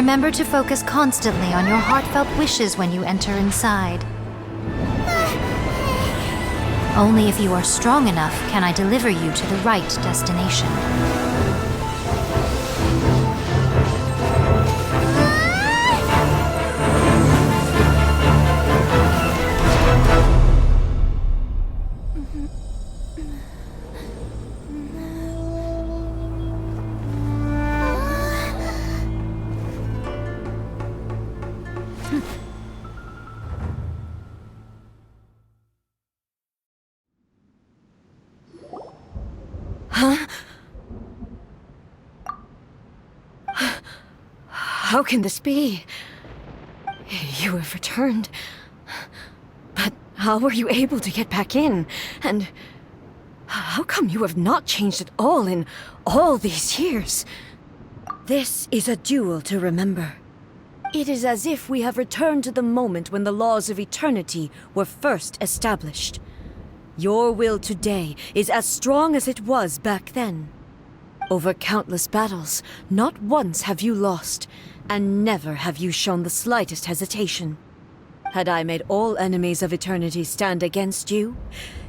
Remember to focus constantly on your heartfelt wishes when you enter inside. Only if you are strong enough can I deliver you to the right destination. Huh? How can this be? You have returned. But how were you able to get back in? And how come you have not changed at all in all these years? This is a duel to remember. It is as if we have returned to the moment when the laws of eternity were first established. Your will today is as strong as it was back then. Over countless battles, not once have you lost, and never have you shown the slightest hesitation. Had I made all enemies of eternity stand against you,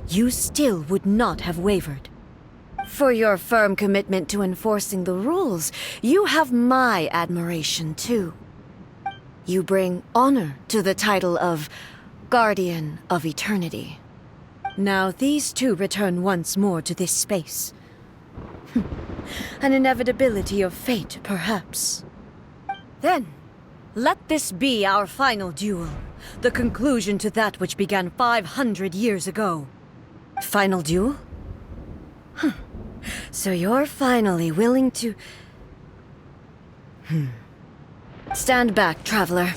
you still would not have wavered. For your firm commitment to enforcing the rules, you have my admiration too. You bring honor to the title of Guardian of Eternity. Now these two return once more to this space. An inevitability of fate, perhaps. Then, let this be our final duel. The conclusion to that which began 500 years ago. Final duel? So you're finally willing to... Stand back, traveler.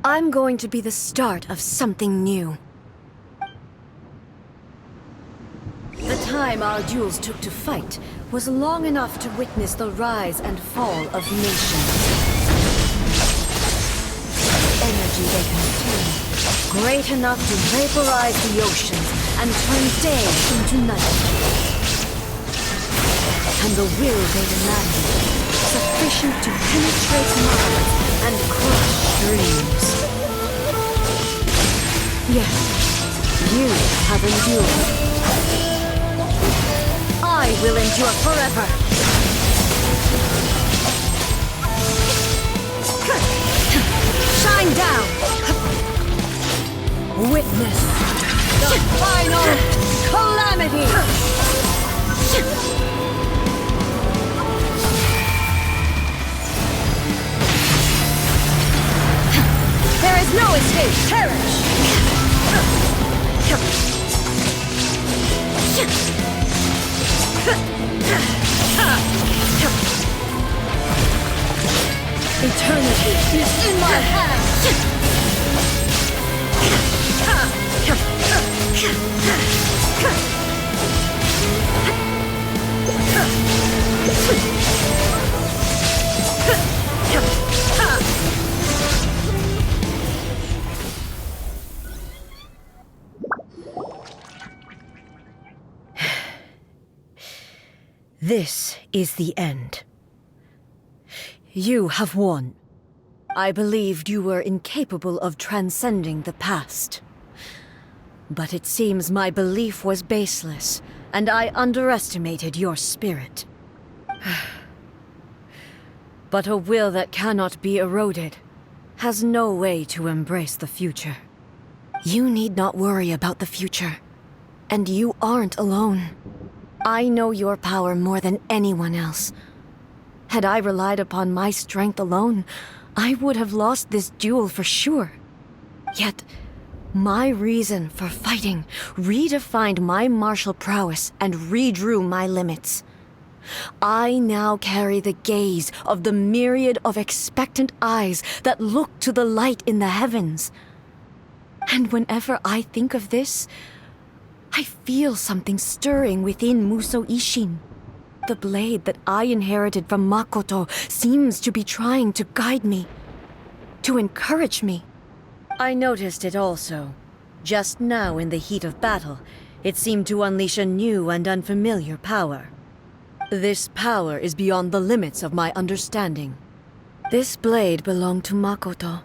I'm going to be the start of something new. The time our duels took to fight was long enough to witness the rise and fall of nations. The energy they consume, great enough to vaporize the oceans and turn day into night. And the will they demanded, sufficient to penetrate minds and crush dreams. Yes, you have endured. I will endure forever. Shine down! Witness the final calamity! There is no escape! Perish! Eternity is in my hands! This is the end. You have won. I believed you were incapable of transcending the past. But it seems my belief was baseless, and I underestimated your spirit. But a will that cannot be eroded has no way to embrace the future. You need not worry about the future, and you aren't alone. I know your power more than anyone else. Had I relied upon my strength alone, I would have lost this duel for sure. Yet, my reason for fighting redefined my martial prowess and redrew my limits. I now carry the gaze of the myriad of expectant eyes that look to the light in the heavens. And whenever I think of this, I feel something stirring within Musou Ishin. The blade that I inherited from Makoto seems to be trying to guide me, to encourage me. I noticed it also. Just now in the heat of battle, it seemed to unleash a new and unfamiliar power. This power is beyond the limits of my understanding. This blade belonged to Makoto.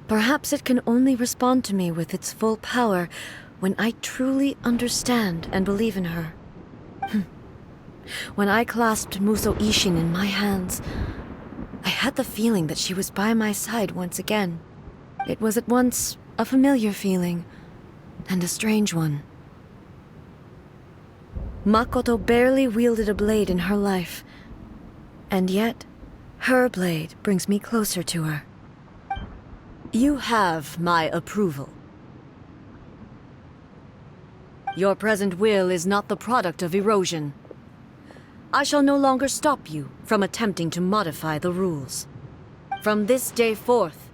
Perhaps it can only respond to me with its full power when I truly understand and believe in her. When I clasped Muso Ishin in my hands, I had the feeling that she was by my side once again. It was at once a familiar feeling and a strange one. Makoto barely wielded a blade in her life, and yet her blade brings me closer to her. You have my approval. Your present will is not the product of erosion. I shall no longer stop you from attempting to modify the rules. From this day forth,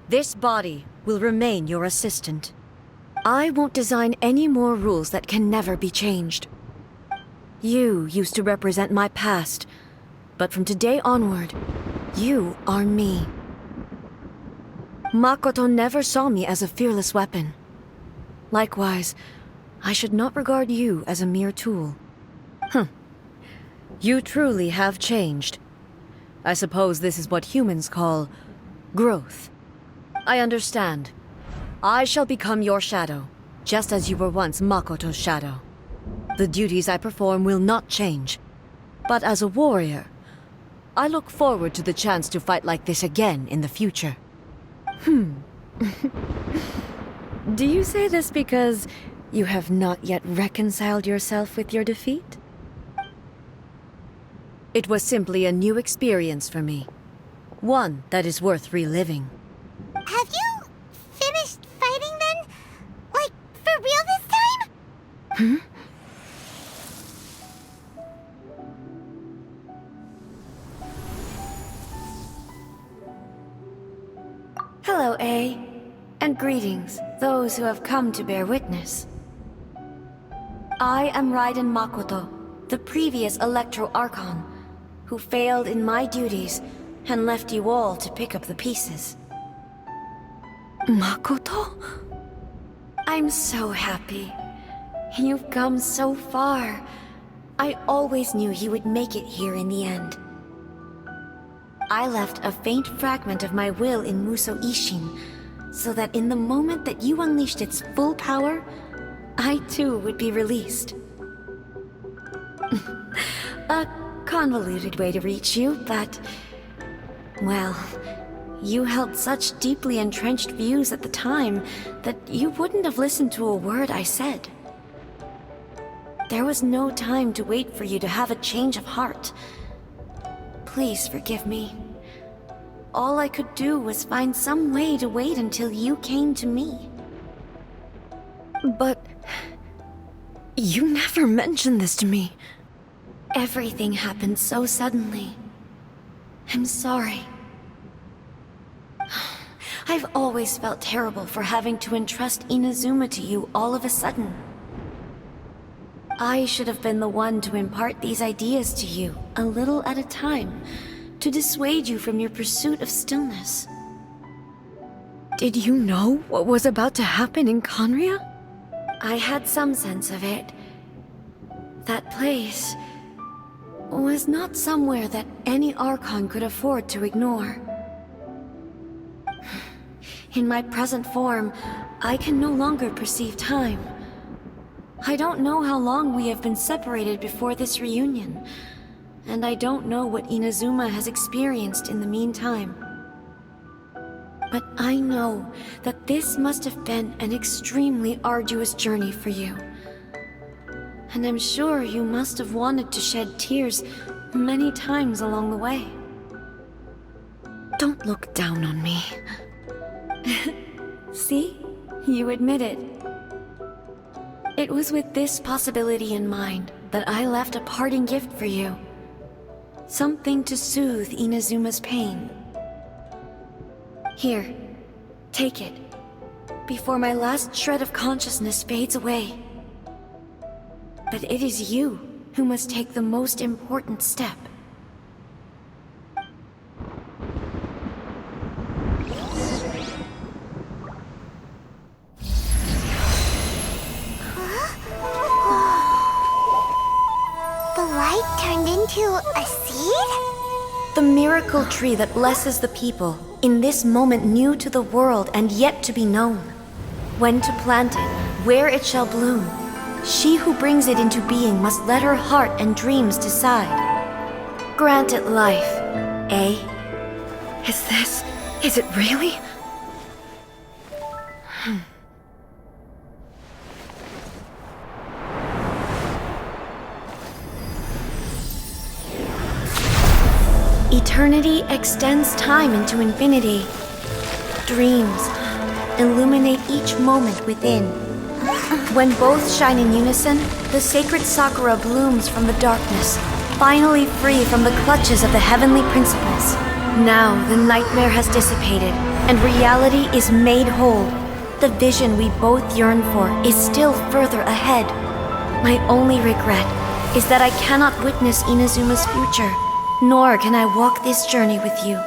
this body will remain your assistant. I won't design any more rules that can never be changed. You used to represent my past, but from today onward, you are me. Makoto never saw me as a fearless weapon. Likewise, I should not regard you as a mere tool. You truly have changed. I suppose this is what humans call growth. I understand. I shall become your shadow, just as you were once Makoto's shadow. The duties I perform will not change. But as a warrior, I look forward to the chance to fight like this again in the future. Do you say this because you have not yet reconciled yourself with your defeat? It was simply a new experience for me. One that is worth reliving. Have you finished fighting then? Like, for real this time? Hello, A. And greetings, those who have come to bear witness. I am Raiden Makoto, the previous Electro Archon, who failed in my duties and left you all to pick up the pieces. Makoto? I'm so happy. You've come so far. I always knew you would make it here in the end. I left a faint fragment of my will in Muso Ishin, so that in the moment that you unleashed its full power, I too would be released. A convoluted way to reach you, but... well, you held such deeply entrenched views at the time that you wouldn't have listened to a word I said. There was no time to wait for you to have a change of heart. Please forgive me. All I could do was find some way to wait until you came to me. But... you never mentioned this to me. Everything happened so suddenly. I'm sorry. I've always felt terrible for having to entrust Inazuma to you all of a sudden. I should have been the one to impart these ideas to you, a little at a time, to dissuade you from your pursuit of stillness. Did you know what was about to happen in Conria? I had some sense of it. That place was not somewhere that any Archon could afford to ignore. In my present form, I can no longer perceive time. I don't know how long we have been separated before this reunion, and I don't know what Inazuma has experienced in the meantime. But I know that this must have been an extremely arduous journey for you. And I'm sure you must have wanted to shed tears many times along the way. Don't look down on me. See? You admit it. It was with this possibility in mind that I left a parting gift for you. Something to soothe Inazuma's pain. Here, take it, before my last shred of consciousness fades away. But it is you who must take the most important step. The The miracle tree that blesses the people, in this moment new to the world and yet to be known. When to plant it, where it shall bloom. She who brings it into being must let her heart and dreams decide. Grant it life, eh? Is it really? Eternity extends time into infinity. Dreams illuminate each moment within. When both shine in unison, the sacred Sakura blooms from the darkness, finally free from the clutches of the heavenly principles. Now the nightmare has dissipated, and reality is made whole. The vision we both yearn for is still further ahead. My only regret is that I cannot witness Inazuma's future, nor can I walk this journey with you.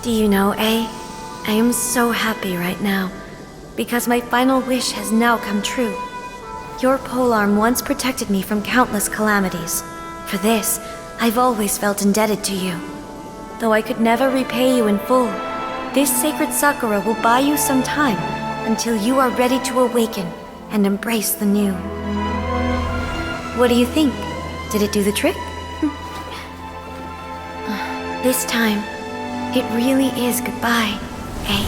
Do you know, I am so happy right now, because my final wish has now come true. Your polearm once protected me from countless calamities. For this, I've always felt indebted to you. Though I could never repay you in full, this sacred Sakura will buy you some time until you are ready to awaken and embrace the new. What do you think? Did it do the trick? This time, it really is goodbye, eh?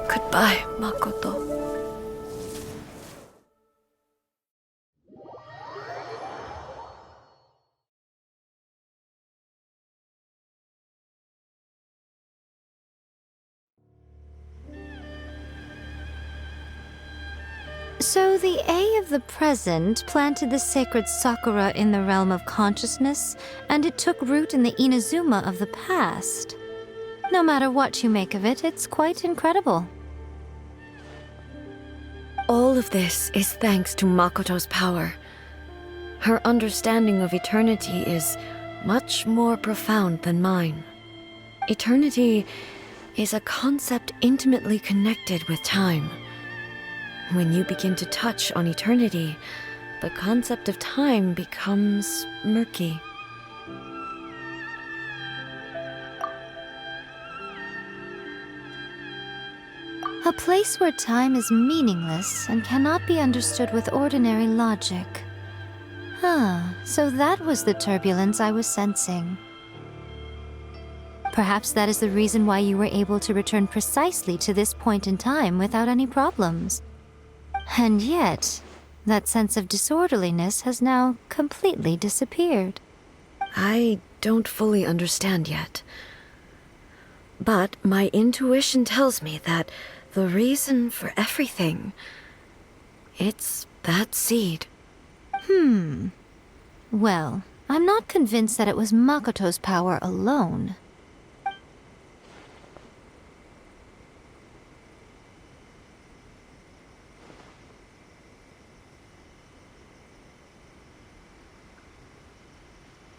Goodbye, Makoto. So the A of the present planted the sacred Sakura in the realm of consciousness, and it took root in the Inazuma of the past. No matter what you make of it, it's quite incredible. All of this is thanks to Makoto's power. Her understanding of eternity is much more profound than mine. Eternity is a concept intimately connected with time. When you begin to touch on eternity, the concept of time becomes murky. A place where time is meaningless and cannot be understood with ordinary logic. So that was the turbulence I was sensing. Perhaps that is the reason why you were able to return precisely to this point in time without any problems. And yet, that sense of disorderliness has now completely disappeared. I don't fully understand yet. But my intuition tells me that the reason for everything, it's that seed. Well, I'm not convinced that it was Makoto's power alone.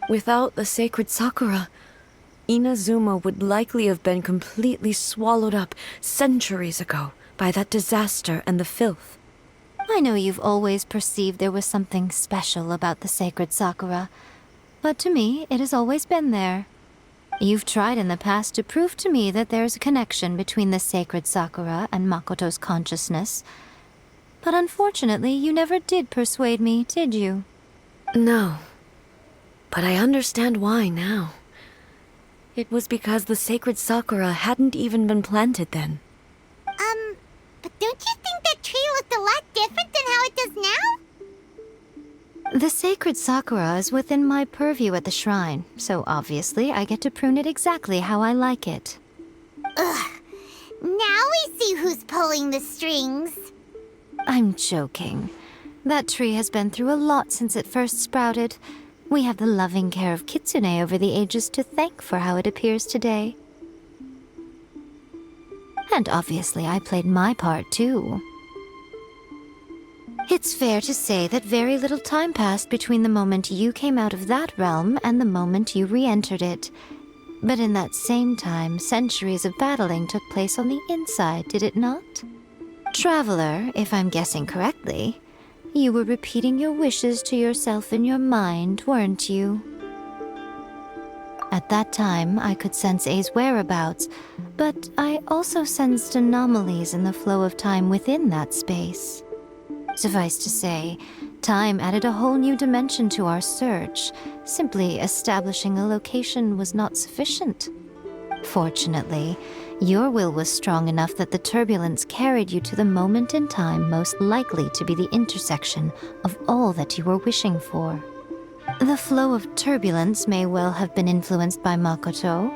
Without the sacred Sakura, Inazuma would likely have been completely swallowed up centuries ago by that disaster and the filth. I know you've always perceived there was something special about the sacred Sakura, but to me, it has always been there. You've tried in the past to prove to me that there's a connection between the sacred Sakura and Makoto's consciousness, but unfortunately, you never did persuade me, did you? No. But I understand why now. It was because the sacred Sakura hadn't even been planted then. But don't you think that tree looked a lot different than how it does now? The sacred Sakura is within my purview at the shrine, so obviously I get to prune it exactly how I like it. Ugh. Now we see who's pulling the strings. I'm joking. That tree has been through a lot since it first sprouted. We have the loving care of Kitsune over the ages to thank for how it appears today. And obviously I played my part too. It's fair to say that very little time passed between the moment you came out of that realm and the moment you re-entered it. But in that same time, centuries of battling took place on the inside, did it not? Traveler, if I'm guessing correctly, you were repeating your wishes to yourself in your mind, weren't you? At that time, I could sense A's whereabouts, but I also sensed anomalies in the flow of time within that space. Suffice to say, time added a whole new dimension to our search. Simply establishing a location was not sufficient. Fortunately, your will was strong enough that the turbulence carried you to the moment in time most likely to be the intersection of all that you were wishing for. The flow of turbulence may well have been influenced by Makoto,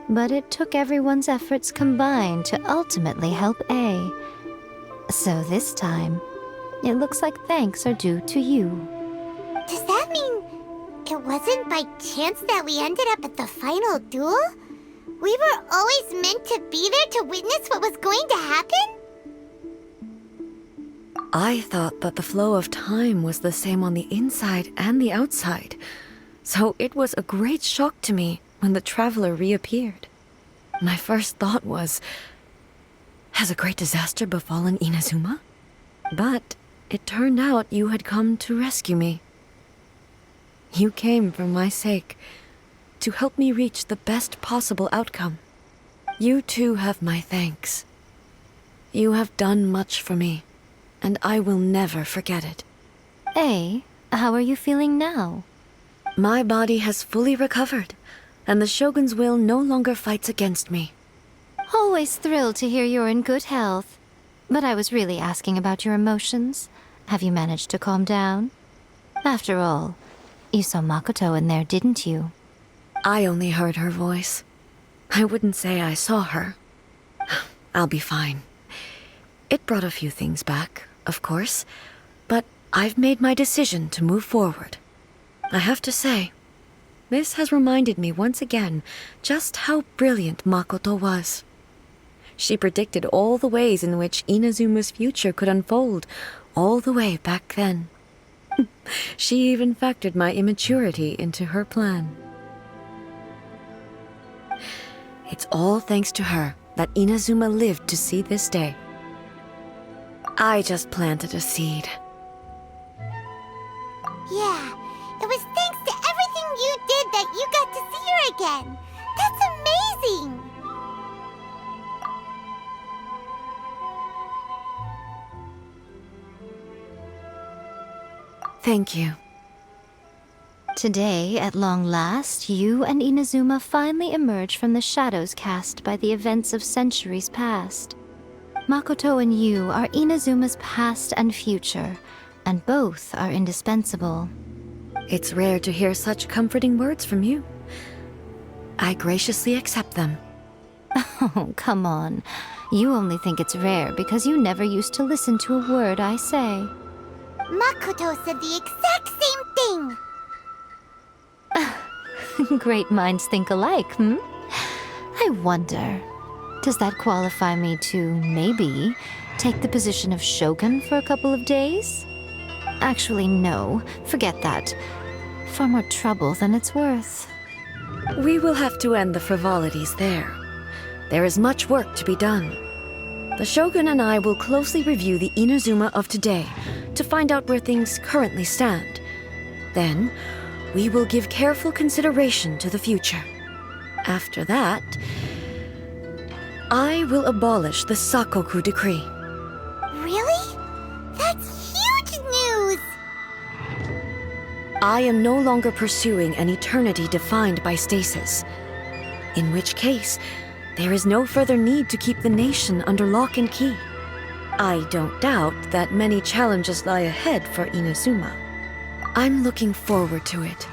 but it took everyone's efforts combined to ultimately help A. So this time, it looks like thanks are due to you. Does that mean it wasn't by chance that we ended up at the final duel? We were always meant to be there to witness what was going to happen? I thought that the flow of time was the same on the inside and the outside, so it was a great shock to me when the traveler reappeared. My first thought was, has a great disaster befallen Inazuma? But it turned out you had come to rescue me. You came for my sake, to help me reach the best possible outcome. You too have my thanks. You have done much for me, and I will never forget it. A, how are you feeling now? My body has fully recovered, and the Shogun's will no longer fights against me. Always thrilled to hear you're in good health. But I was really asking about your emotions. Have you managed to calm down? After all, you saw Makoto in there, didn't you? I only heard her voice. I wouldn't say I saw her. I'll be fine. It brought a few things back, of course, but I've made my decision to move forward. I have to say, this has reminded me once again just how brilliant Makoto was. She predicted all the ways in which Inazuma's future could unfold, all the way back then. She even factored my immaturity into her plan. It's all thanks to her that Inazuma lived to see this day. I just planted a seed. Yeah, it was thanks to everything you did that you got to see her again. That's amazing! Thank you. Today, at long last, you and Inazuma finally emerge from the shadows cast by the events of centuries past. Makoto and you are Inazuma's past and future, and both are indispensable. It's rare to hear such comforting words from you. I graciously accept them. Oh, come on. You only think it's rare because you never used to listen to a word I say. Makoto said the exact same thing! Great minds think alike, hmm? I wonder, does that qualify me to, maybe, take the position of Shogun for a couple of days? Actually, no. Forget that. Far more trouble than it's worth. We will have to end the frivolities there. There is much work to be done. The Shogun and I will closely review the Inazuma of today to find out where things currently stand. Then, we will give careful consideration to the future. After that, I will abolish the Sakoku Decree. Really? That's huge news! I am no longer pursuing an eternity defined by stasis. In which case, there is no further need to keep the nation under lock and key. I don't doubt that many challenges lie ahead for Inazuma. I'm looking forward to it.